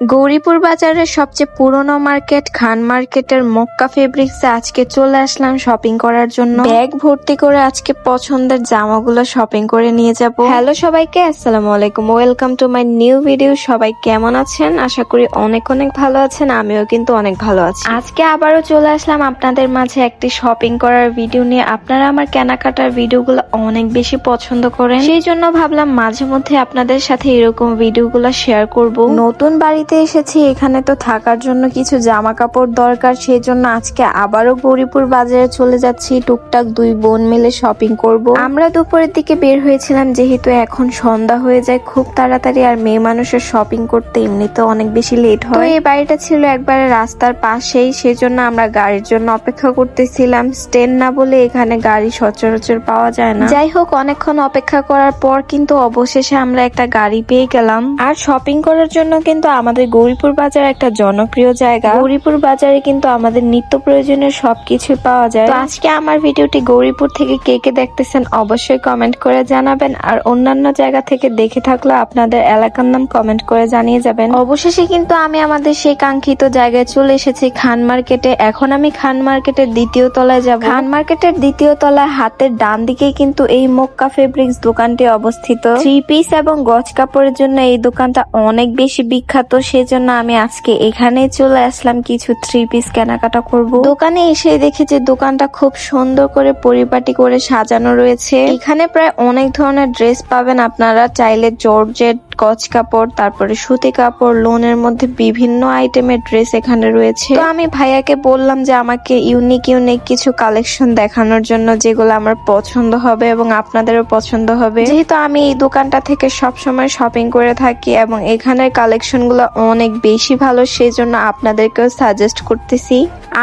গৌরীপুর বাজারের সবচেয়ে পুরনো মার্কেট খান মার্কেটের মক্কা ফেব্রিক্সে আজকে চলে আসলাম শপিং করার জন্য। ব্যাগ ভর্তি করে আজকে পছন্দের জামাগুলো শপিং করে নিয়ে যাব। হ্যালো সবাইকে, আসসালামু আলাইকুম, welcome to my new video. সবাই কেমন আছেন? আশা করি অনেক ভালো আছেন। আমিও কিন্তু অনেক ভালো আছি। আজকে আবারও চলে আসলাম আপনাদের মাঝে একটি শপিং করার ভিডিও নিয়ে। আপনারা আমার কেনাকাটার ভিডিওগুলো অনেক বেশি পছন্দ করেন, সেই জন্য ভাবলাম মাঝে মধ্যে আপনাদের সাথে এরকম ভিডিওগুলো শেয়ার করব। নতুন বাড়িতে এসেছি, এখানে তো থাকার জন্য কিছু জামা কাপড় দরকার, সেই জন্য আজকে আবারও গৌরীপুর বাজারে চলে যাচ্ছি। টুকটাক দুই বোন মিলে শপিং করব। আমরা দুপুরের দিকে বের হয়েছিলাম, যেহেতু এখন সন্ধ্যা হয়ে যায় খুব তাড়াতাড়ি, আর মেয়ে মানুষের শপিং করতে এমনিতে অনেক বেশি লেট হয়। তো এই বাড়িটা ছিল একবারে রাস্তার পাশেই, সেজন্য আমরা গাড়ির জন্য অপেক্ষা করতেছিলাম। স্ট্যান্ড না বলে এখানে গাড়ি সচরাচর পাওয়া যায় না। যাই হোক, অনেকক্ষণ অপেক্ষা করার পর কিন্তু অবশেষে আমরা একটা গাড়ি পেয়ে গেলাম। আর শপিং করার জন্য কিন্তু আমাদের গৌরীপুর বাজার একটা জনপ্রিয় জায়গা। গৌরীপুর বাজারে কিন্তু আমাদের নিত্য প্রয়োজনীয় সবকিছু পাওয়া যায়। তো আজকে আমার ভিডিওটি গৌরীপুর থেকে কে কে দেখতেছেন অবশ্যই কমেন্ট করে জানাবেন, আর অন্যান্য জায়গা থেকে দেখে থাকলে আপনাদের এলাকার নাম কমেন্ট করে জানিয়ে যাবেন। অবশেষে কিন্তু আমি আমাদের সেই কাঙ্ক্ষিত জায়গায় চলে এসেছি, খান মার্কেটে। এখন আমি খান মার্কেটের দ্বিতীয় তলায় যাব। খান মার্কেটের দ্বিতীয় তলায় হাতের ডান দিকে কিন্তু এই মক্কা ফেব্রিক্স দোকানটি অবস্থিত। থ্রি পিস এবং গজ কাপড়ের জন্য এই দোকানটা অনেক বেশি বিখ্যাত, সেজন্য আমি আজকে এখানে চলে আসলাম কিছু থ্রি পিস কেনাকাটা করব। দোকানে এসে দেখি যে দোকানটা খুব সুন্দর করে পরিপাটি করে সাজানো রয়েছে। এখানে প্রায় অনেক ধরনের ড্রেস পাবেন। আপনারা চাইলে জর্জেট, গজ কাপড়, তারপরে সুতি কাপড়, লোনের মধ্যে বিভিন্ন আইটেমের ড্রেস এখানে রয়েছে। তো আমি ভাইয়াকে বললাম যে আমাকে ইউনিক কিছু কালেকশন দেখানোর জন্য, যেগুলো আমার পছন্দ হবে এবং আপনাদেরও পছন্দ হবে। যেহেতু আমি এই দোকানটা থেকে সবসময় শপিং করে থাকি এবং এখানের কালেকশন গুলো অনেক বেশি ভালো, সেই জন্য আপনাদেরকেও সাজেস্ট করতেছি।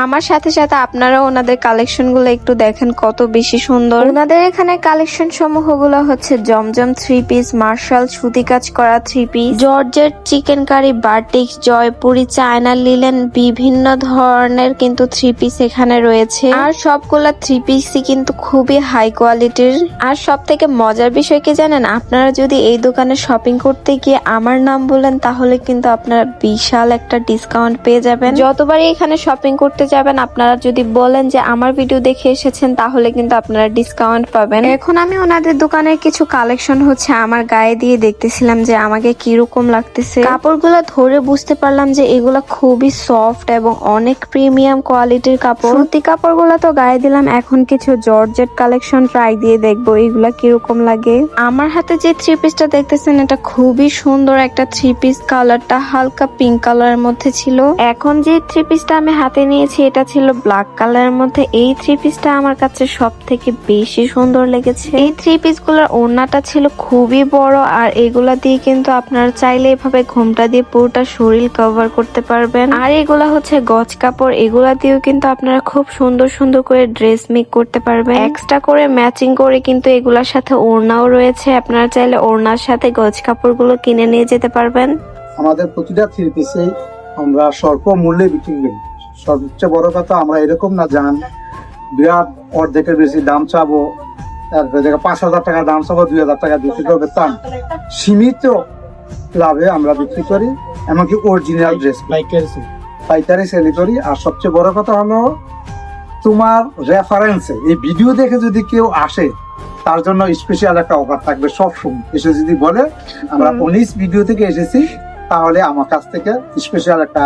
আমার সাথে সাথে আপনারাও ওনাদের কালেকশন গুলো একটু দেখেন, কত বেশি সুন্দর। ওনাদের এখানে কালেকশন সমূহ গুলো হচ্ছে জমজম থ্রি পিস, মার্শাল সুতি কাজ করা three piece, georgette, chikankari, batik, Jaipuri, China linen, বিভিন্ন ধরনের কিন্তু থ্রি পিস এখানে রয়েছে। আর সবগুলা থ্রি পিসই কিন্তু খুবই হাই কোয়ালিটির। আর সব থেকে মজার বিষয় কি জানেন, আপনারা যদি এই দোকানে শপিং করতে গিয়ে আমার নাম বলেন, তাহলে কিন্তু আপনারা বিশাল একটা ডিসকাউন্ট পেয়ে যাবেন। যতবারই এখানে শপিং করতে যাবেন, আপনারা যদি বলেন যে আমার ভিডিও দেখে এসেছেন, তাহলে কিন্তু আপনারা ডিসকাউন্ট পাবেন। এখন আমি ওনাদের দোকানের কিছু কালেকশন হচ্ছে আমার গায়ে দিয়ে দেখতেছিলাম যে আমাকে কিরকম লাগতেছে। কাপড়গুলো ধরে বুঝতে পারলাম যে এগুলা খুবই সফট এবং অনেক প্রিমিয়াম কোয়ালিটির কাপড়। সুতি কাপড়গুলো তো গায়ে দিলাম, এখন কিছু জর্জেট কালেকশন ট্রাই দিয়ে দেখবো এগুলা কিরকম লাগে। আমার হাতে যে থ্রি পিসটা দেখতেছেন, এটা খুবই সুন্দর একটা থ্রি পিস। কালারটা হালকা পিঙ্ক কালারের মধ্যে ছিল। এখন যে থ্রি পিসটা আমি হাতে নিয়েছি, এটা ছিল ব্ল্যাক কালারের মধ্যে। এই থ্রি পিসটা আমার কাছে সব থেকে বেশি সুন্দর লেগেছে। এই থ্রি পিস গুলোর ওড়নাটা ছিল খুবই বড়, আর এগুলা দিয়ে কিন্তু আপনারা চাইলে এভাবে ঘোমটা দিয়ে পুরোটা শরীর কভার করতে পারবেন। আর এগুলা হচ্ছে গজ কাপড়, এগুলা দিয়েও কিন্তু আপনারা খুব সুন্দর সুন্দর করে ড্রেস মেক করতে পারবেন। এক্সট্রা করে ম্যাচিং করে কিন্তু এগুলার সাথে ওড়নাও রয়েছে, আপনারা চাইলে ওড়নার সাথে গজ কাপড়গুলো কিনে নিয়ে যেতে পারবেন। আমাদের প্রতিটা থ্রি পিসে আমরা স্বল্প মূল্যে বিক্রি করি। সবচেয়ে বড় কথা, আমরা এরকম না যান বিরাট অর্ধেকের বেশি দাম চাবো, তারপরে 5,000 টাকা দাম চাবো, 2,000 টাকা বিক্রি করবে, তা সীমিত লাভে আমরা বিক্রি করি। এমনকি অরিজিনাল ড্রেস পাইকারি সেল করি। আর সবচেয়ে বড় কথা হলো, তোমার রেফারেন্সে এই ভিডিও দেখে যদি কেউ আসে, তার জন্য স্পেশাল একটা অফার থাকবে। সব সময় এসে যদি বলে আমরা 19 ভিডিও থেকে এসেছি, তাহলে আমার কাছ থেকে স্পেশাল একটা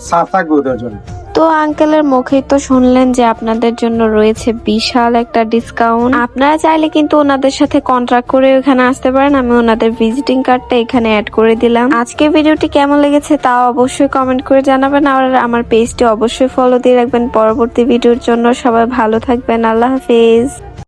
ছাড় থাকবে ওদের জন্য। তো আঙ্কেলের মুখেই তো শুনলেন যে আপনাদের জন্য রয়েছে বিশাল একটা ডিসকাউন্ট। আপনারা চাইলে কিন্তু ওনাদের সাথে কন্ট্রাক্ট করে এখানে আসতে পারেন। আমি ওনাদের ভিজিটিং কার্ডটা এখানে অ্যাড করে দিলাম। আজকে ভিডিওটি কেমন লেগেছে তাও অবশ্যই কমেন্ট করে জানাবেন, আর আমার পেজটি অবশ্যই ফলো দিয়ে রাখবেন পরবর্তী ভিডিওর জন্য। সবাই ভালো থাকবেন, আল্লাহ হাফেজ।